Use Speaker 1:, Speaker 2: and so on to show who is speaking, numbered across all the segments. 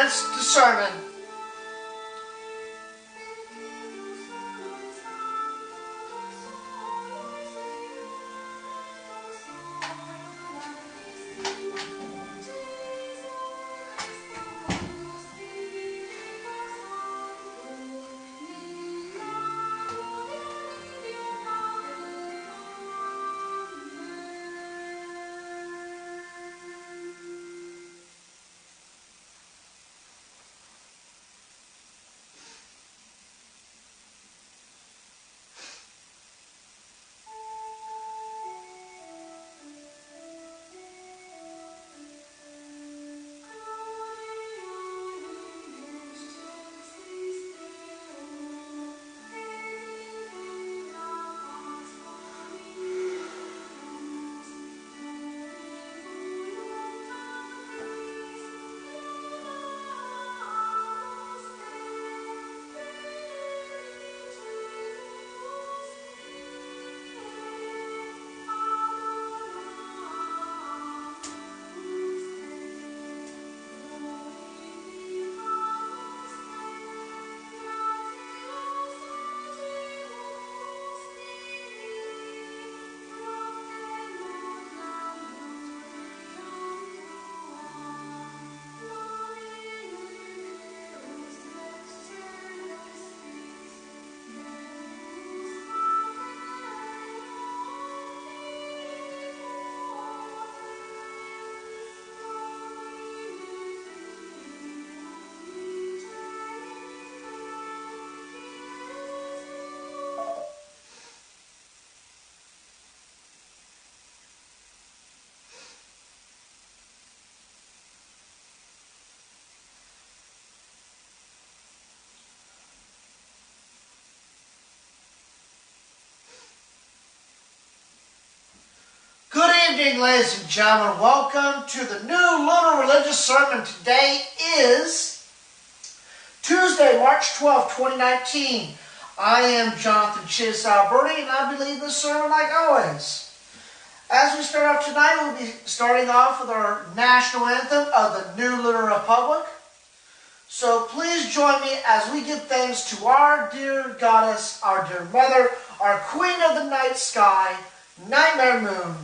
Speaker 1: comments to sermon. Good evening, ladies and gentlemen. Welcome to the new Lunar Religious Sermon. Today is Tuesday, March 12, 2019. I am Jonathan Chis Alberti, and I believe this sermon like always. As we start off tonight, we'll be starting off with our national anthem of the New Lunar Republic. So please join me as we give thanks to our dear goddess, our dear mother, our queen of the night sky, Nightmare Moon.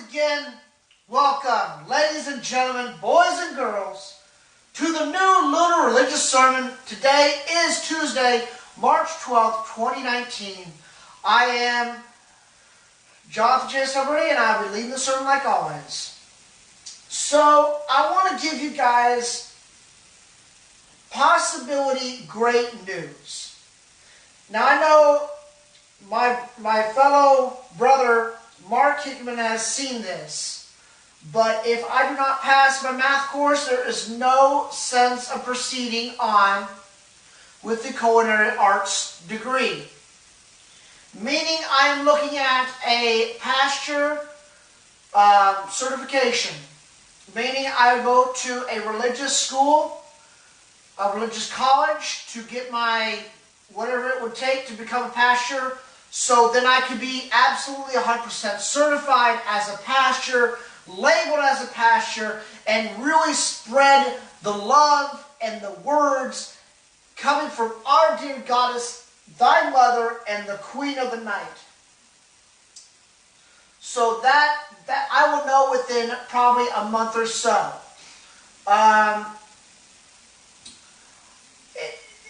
Speaker 1: again, welcome, ladies and gentlemen, boys and girls, to the new Lunar Religious Sermon. Today is Tuesday, March 12th, 2019. I am Jonathan J. Sabri, and I'll be leading the sermon like always. So, I want to give you guys possibility great news. Now, I know my fellow brother Mark Hickman has seen this, but if I do not pass my math course, there is no sense of proceeding on with the culinary arts degree. Meaning I am looking at a pasture certification. Meaning I would go to a religious school, a religious college, to get my whatever it would take to become a pastor, so then I could be absolutely 100% certified as a pastor, labeled as a pastor, and really spread the love and the words coming from our dear goddess, thy mother, and the queen of the night. So that I will know within probably a month or so.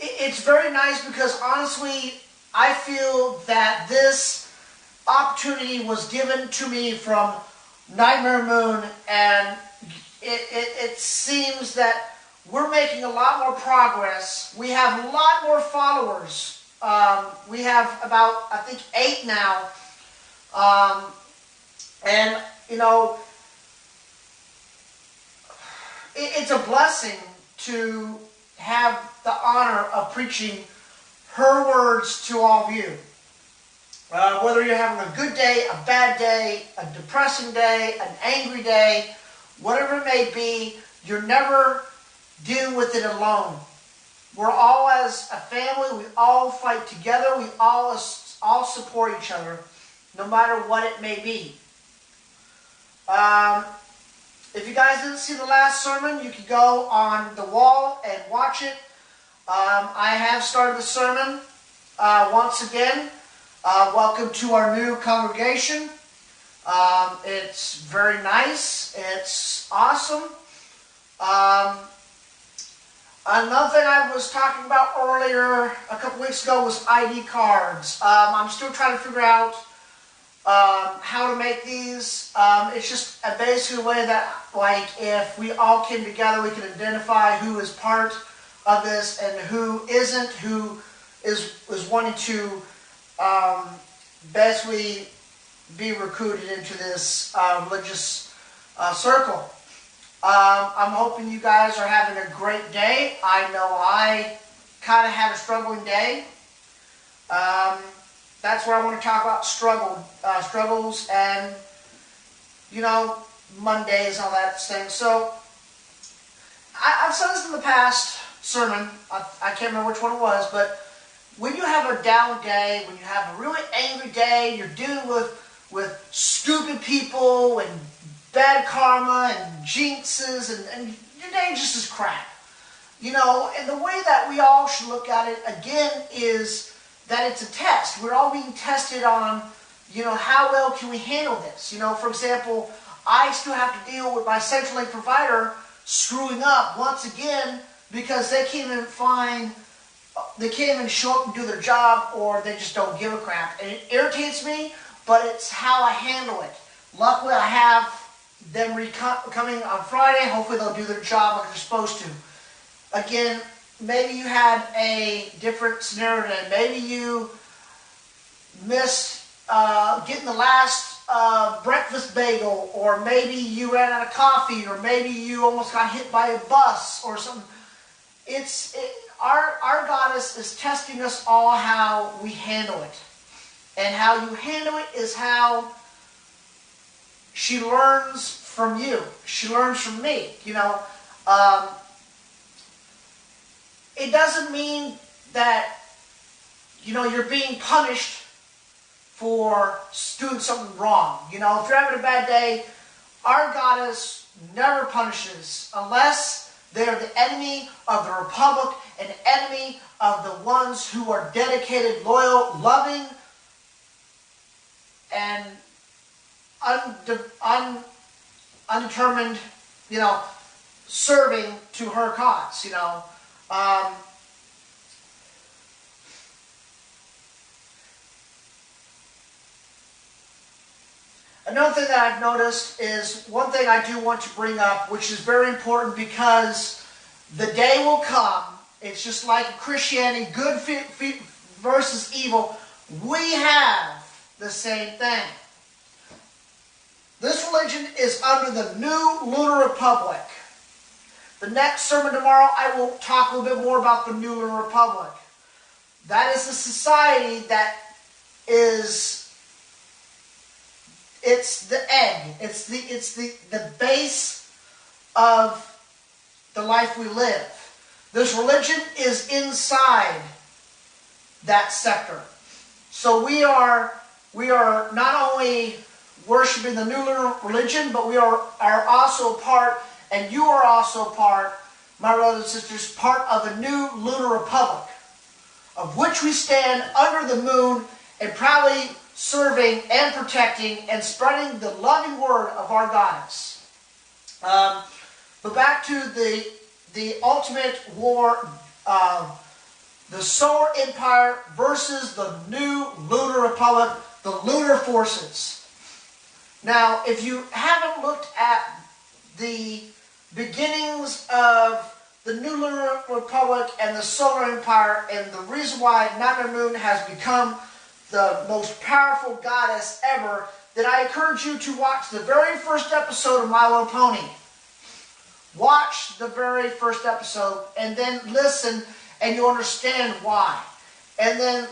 Speaker 1: It's very nice because honestly, I feel that this opportunity was given to me from Nightmare Moon, and it seems that we're making a lot more progress. We have a lot more followers. We have about, I think, 8 now. And, you know, it's a blessing to have the honor of preaching her words to all of you. Whether you're having a good day, a bad day, a depressing day, an angry day, whatever it may be, you're never dealing with it alone. We're all, as a family, we all fight together, we all support each other, no matter what it may be. If you guys didn't see the last sermon, you can go on the wall and watch it. I have started the sermon once again. Welcome to our new congregation. It's very nice. It's awesome. Another thing I was talking about earlier, a couple weeks ago, was ID cards. I'm still trying to figure out how to make these. It's just basically a way that, like, if we all came together, we can identify who is part of this and who isn't, who is wanting to basically be recruited into this religious circle. I'm hoping you guys are having a great day. I know I kind of had a struggling day. That's where I want to talk about struggles and, you know, Mondays and all that thing. So, I've said this in the past sermon. I can't remember which one it was, but when you have a down day, when you have a really angry day, you're dealing with stupid people and bad karma and jinxes, and your day just is crap. You know, and the way that we all should look at it, again, is that it's a test. We're all being tested on, you know, how well can we handle this? You know, for example, I still have to deal with my Centrelink provider screwing up once again because they can't even show up and do their job, or they just don't give a crap. And it irritates me, but it's how I handle it. Luckily, I have them coming on Friday. Hopefully, they'll do their job like they're supposed to. Again, maybe you had a different scenario today. Maybe you missed getting the last breakfast bagel, or maybe you ran out of coffee, or maybe you almost got hit by a bus or something. Our goddess is testing us all how we handle it. And how you handle it is how she learns from you. She learns from me. You know, it doesn't mean that, you know, you're being punished for doing something wrong. You know, if you're having a bad day, our goddess never punishes unless they're the enemy of the Republic, an enemy of the ones who are dedicated, loyal, loving, and undetermined, serving to her cause, Another thing that I've noticed is one thing I do want to bring up, which is very important because the day will come, it's just like Christianity, good versus evil, we have the same thing. This religion is under the New Lunar Republic. The next sermon tomorrow, I will talk a little bit more about the New Lunar Republic. That is a society that is, it's the egg. It's the base of the life we live. This religion is inside that sector. So we are not only worshiping the New Lunar religion, but we are also part, and you are also part, my brothers and sisters, part of the New Lunar Republic, of which we stand under the moon and proudly serving and protecting and spreading the loving word of our goddess. But back to the ultimate war, the Solar Empire versus the New Lunar Republic, the lunar forces. Now, if you haven't looked at the beginnings of the New Lunar Republic and the Solar Empire and the reason why Nightmare Moon has become the most powerful goddess ever, then I encourage you to watch the very first episode of My Little Pony. Watch the very first episode and then listen and you'll understand why. And then,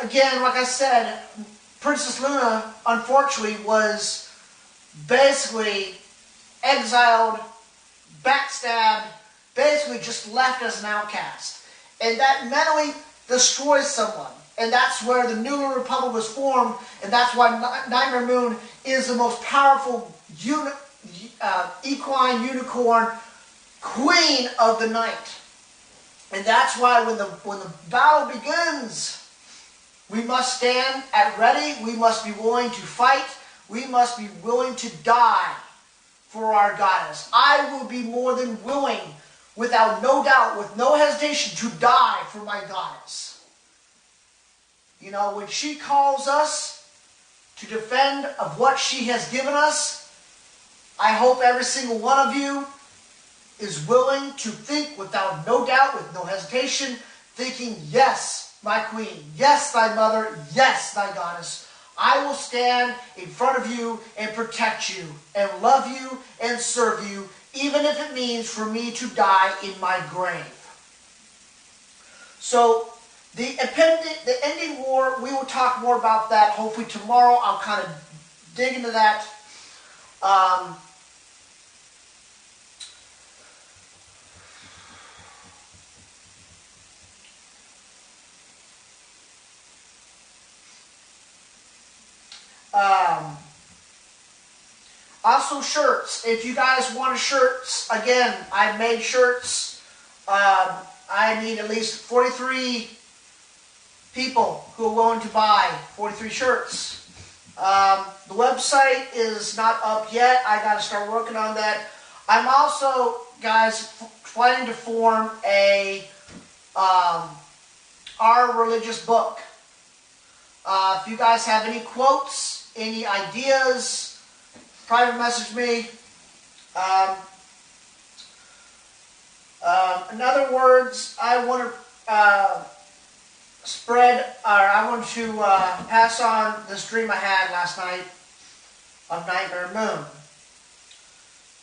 Speaker 1: again, like I said, Princess Luna, unfortunately, was basically exiled, backstabbed, basically just left as an outcast. And that mentally destroys someone. And that's where the New Lunar Republic was formed, and that's why Nightmare Moon is the most powerful equine unicorn queen of the night. And that's why when the battle begins, we must stand at ready, we must be willing to fight, we must be willing to die for our goddess. I will be more than willing, without no doubt, with no hesitation, to die for my goddess. When she calls us to defend of what she has given us, I hope every single one of you is willing to think without no doubt, with no hesitation, thinking, yes, my queen, yes, thy mother, yes, thy goddess. I will stand in front of you and protect you and love you and serve you, even if it means for me to die in my grave. So, the ending war, we will talk more about that hopefully tomorrow. I'll kind of dig into that. Also shirts. If you guys want shirts, again, I made shirts. I need at least 43 people who are willing to buy 43 shirts. The website is not up yet. I got to start working on that. I'm also, guys, planning to form a our religious book. If you guys have any quotes, any ideas, private message me. In other words, I want to I want to pass on this dream I had last night of Nightmare Moon.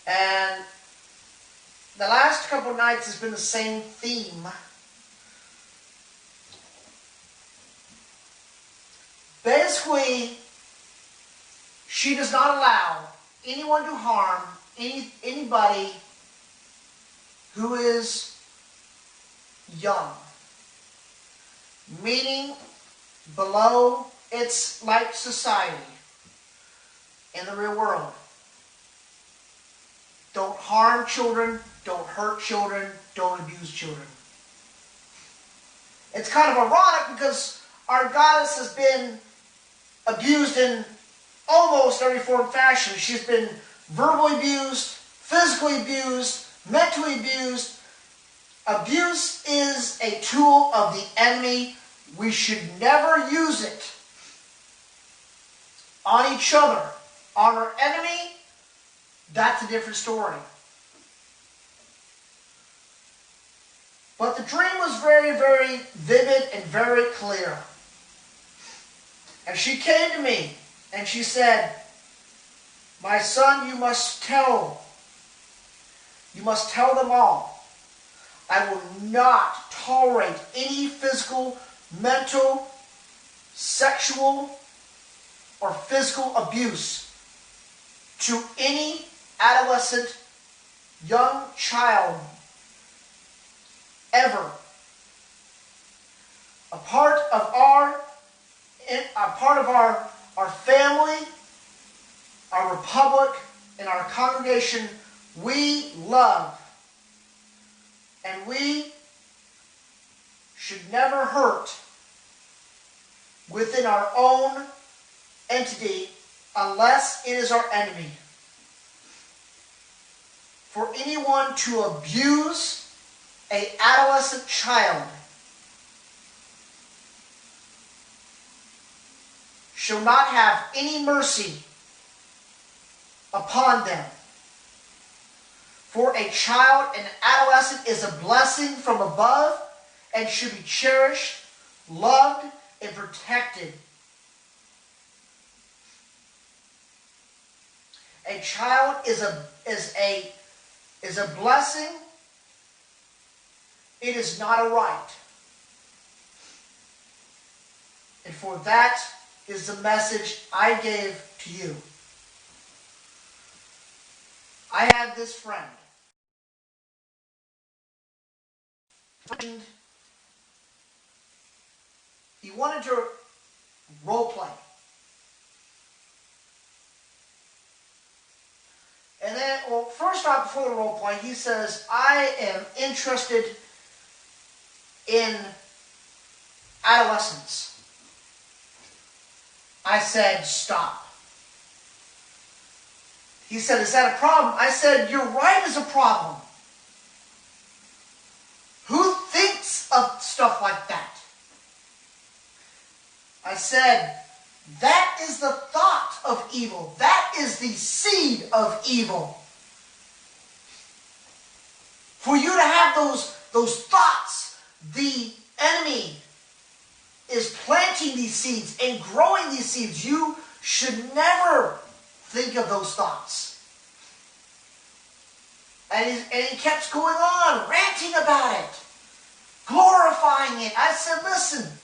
Speaker 1: And the last couple of nights has been the same theme. Basically, she does not allow anyone to harm anybody who is young. Meaning below its like society in the real world. Don't harm children, don't hurt children, don't abuse children. It's kind of ironic because our goddess has been abused in almost every form of fashion. She's been verbally abused, physically abused, mentally abused. Abuse is a tool of the enemy. We should never use it on each other. On our enemy, that's a different story. But the dream was very, very vivid and very clear. And she came to me and she said, "My son, you must tell them all. I will not tolerate any physical, mental, sexual, or physical abuse to any adolescent, young child, ever. A part of our family, our republic, and our congregation we love. And we should never hurt within our own entity unless it is our enemy. For anyone to abuse an adolescent child shall not have any mercy upon them. For a child and adolescent is a blessing from above and should be cherished, loved, and protected. A child is a blessing. It is not a right. And for that is the message I gave to you. I had this friend. He wanted to role play. And then, well, first off, before the role play, he says, "I am interested in adolescents." I said, "Stop." He said, "Is that a problem?" I said, "You're right, it's a problem. Who thinks of stuff like that?" I said, "That is the thought of evil. That is the seed of evil. For you to have those thoughts, the enemy is planting these seeds and growing these seeds. You should never think of those thoughts." And he kept going on, ranting about it, glorifying it. I said, "Listen,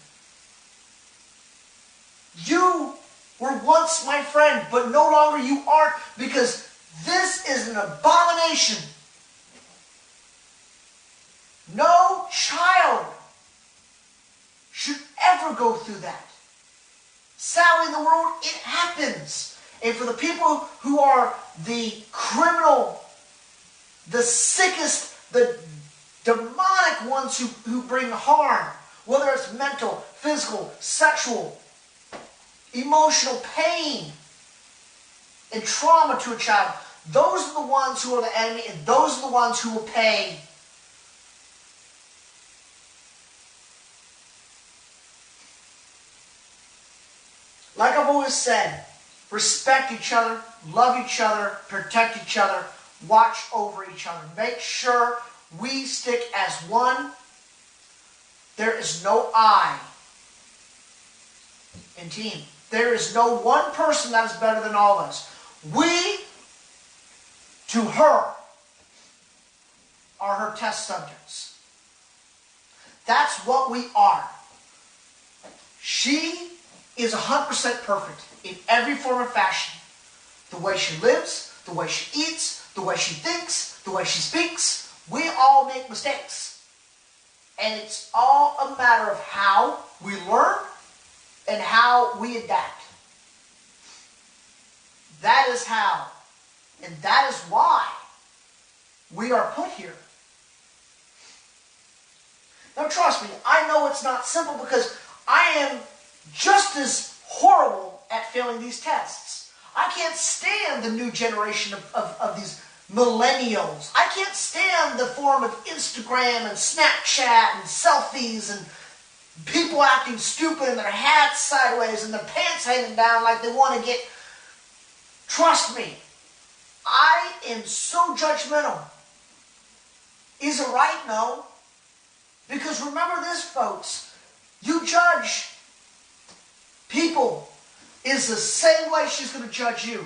Speaker 1: you were once my friend, but no longer you aren't, because this is an abomination. No child should ever go through that. Sadly, in the world, it happens. And for the people who are the criminal, the sickest, the demonic ones who bring harm, whether it's mental, physical, sexual, emotional pain and trauma to a child, those are the ones who are the enemy, and those are the ones who will pay. Like I've always said, respect each other, love each other, protect each other, watch over each other. Make sure we stick as one. There is no I in team. There is no one person that is better than all of us. We, to her, are her test subjects. That's what we are. She is 100% perfect in every form of fashion. The way she lives, the way she eats, the way she thinks, the way she speaks. We all make mistakes. And it's all a matter of how we learn and how we adapt. That is how, and that is why we are put here. Now trust me, I know it's not simple, because I am just as horrible at failing these tests. I can't stand the new generation of these millennials. I can't stand the form of Instagram and Snapchat and selfies and people acting stupid and their hats sideways and their pants hanging down like they want to get... Trust me, I am so judgmental. Is it right? No. Because remember this, folks. You judge people is the same way she's going to judge you.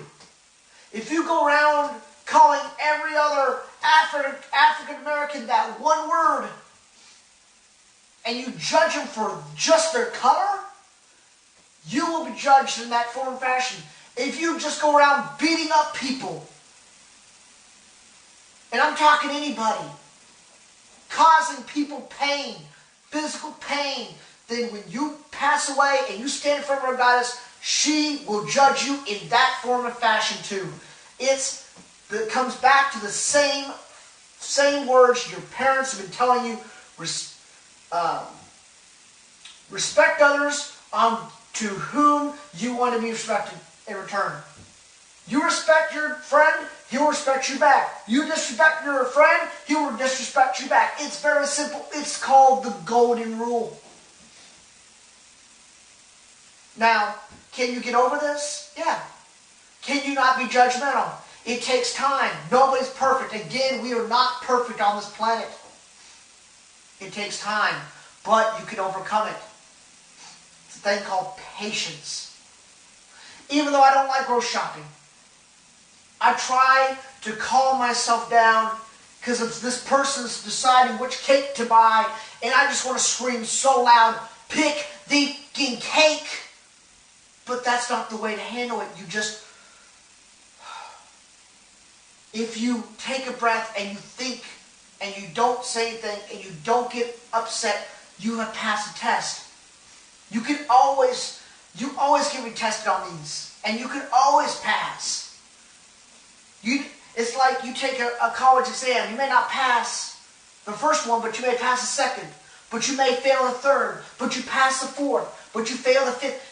Speaker 1: If you go around calling every other African American that one word and you judge them for just their color, you will be judged in that form and fashion. If you just go around beating up people, and I'm talking anybody, causing people pain, physical pain, then when you pass away and you stand in front of our goddess, she will judge you in that form and fashion too. It comes back to the same words your parents have been telling you. Respect others to whom you want to be respected in return. You respect your friend, he will respect you back. You disrespect your friend, he will disrespect you back. It's very simple. It's called the golden rule. Now, can you get over this? Yeah. Can you not be judgmental? It takes time. Nobody's perfect. Again, we are not perfect on this planet. It takes time, but you can overcome it. It's a thing called patience. Even though I don't like grocery shopping, I try to calm myself down because it's this person's deciding which cake to buy, and I just want to scream so loud, pick the cake. But that's not the way to handle it. You just, if you take a breath and you think and you don't say anything and you don't get upset, you have passed a test. You always get retested on these, and you can always pass. It's like you take a college exam. You may not pass the first one, but you may pass the second. But you may fail the third. But you pass the fourth. But you fail the fifth.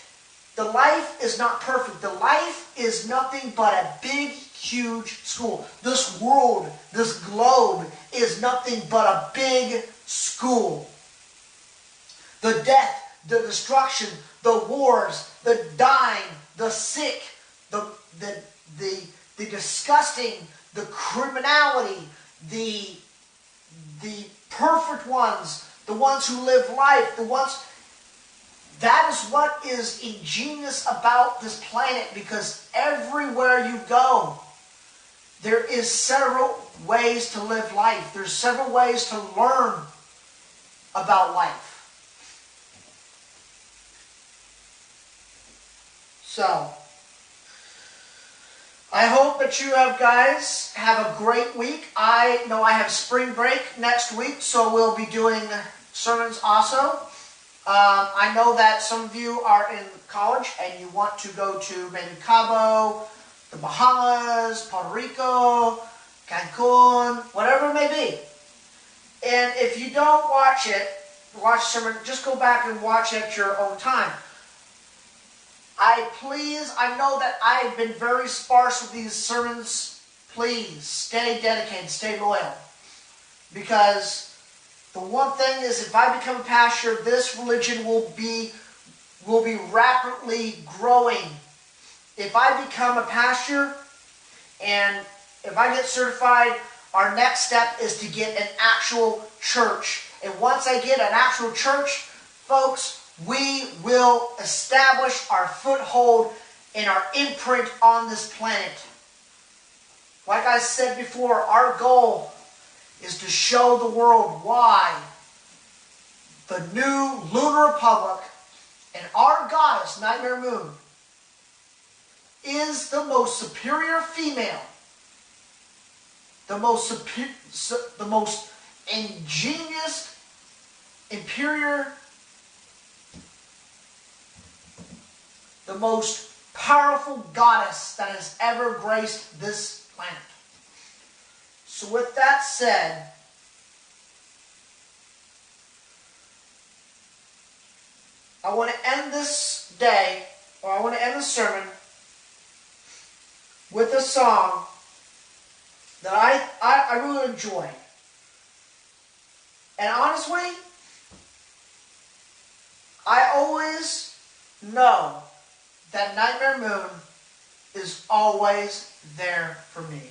Speaker 1: The life is not perfect. The life is nothing but a big, huge school. This world, this globe, is nothing but a big school. The death, the destruction, the wars, the dying, the sick, the disgusting, the criminality, the perfect ones, the ones who live life, that is what is ingenious about this planet, because everywhere you go, there is several ways to live life. There's several ways to learn about life. So, I hope that you guys have a great week. I know I have spring break next week, so we'll be doing sermons also. I know that some of you are in college and you want to go to maybe Cabo, the Bahamas, Puerto Rico, Cancun, whatever it may be. And if you don't watch the sermon, just go back and watch it at your own time. I know that I've been very sparse with these sermons. Please stay dedicated, stay loyal. Because the one thing is, if I become a pastor, this religion will be rapidly growing. If I become a pastor and if I get certified, our next step is to get an actual church. And once I get an actual church, folks, we will establish our foothold and our imprint on this planet. Like I said before, our goal is to show the world why the new Lunar Republic and our goddess, Nightmare Moon, is the most superior female, the most ingenious, the most powerful goddess that has ever graced this planet. So with that said, I want to end this day, or I want to end the sermon with a song that I really enjoy. And honestly, I always know that Nightmare Moon is always there for me.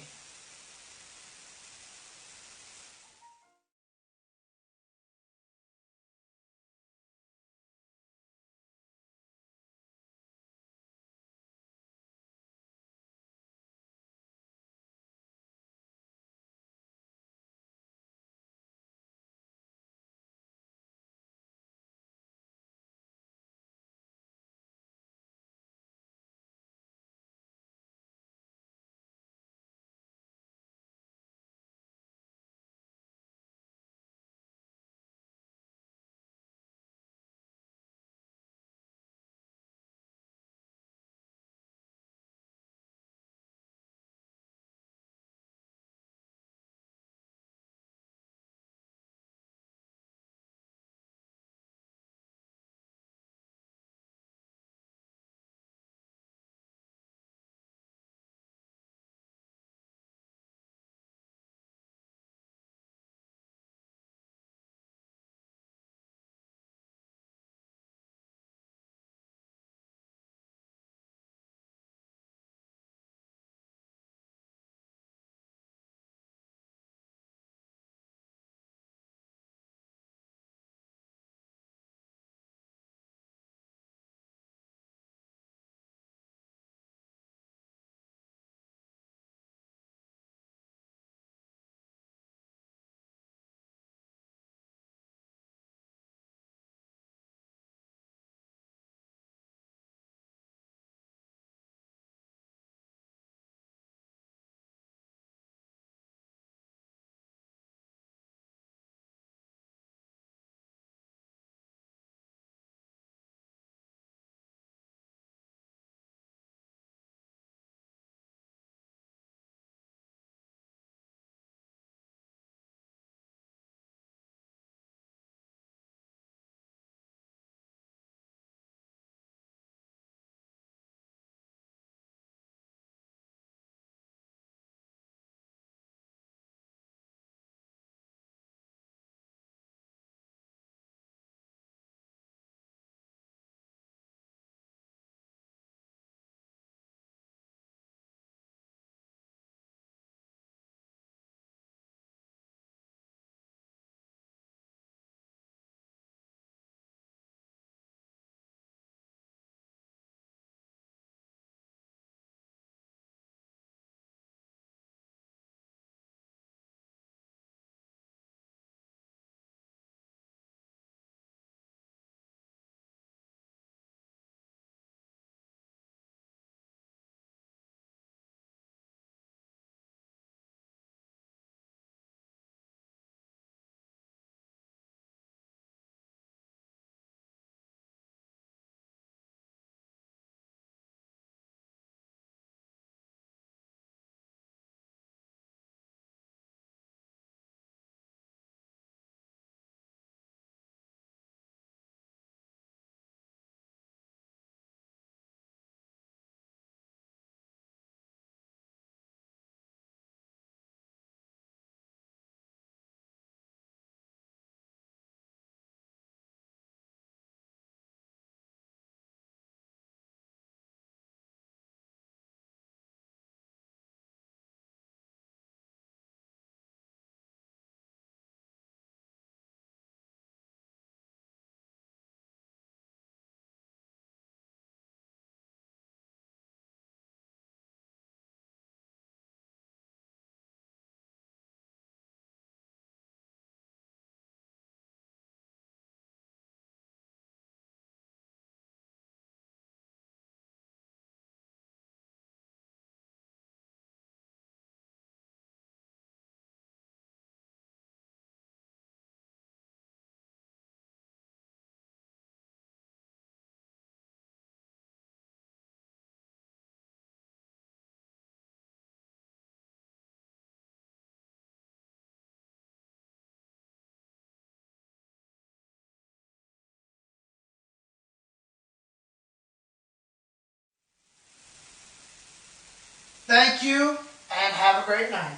Speaker 1: Thank you, and have a great night.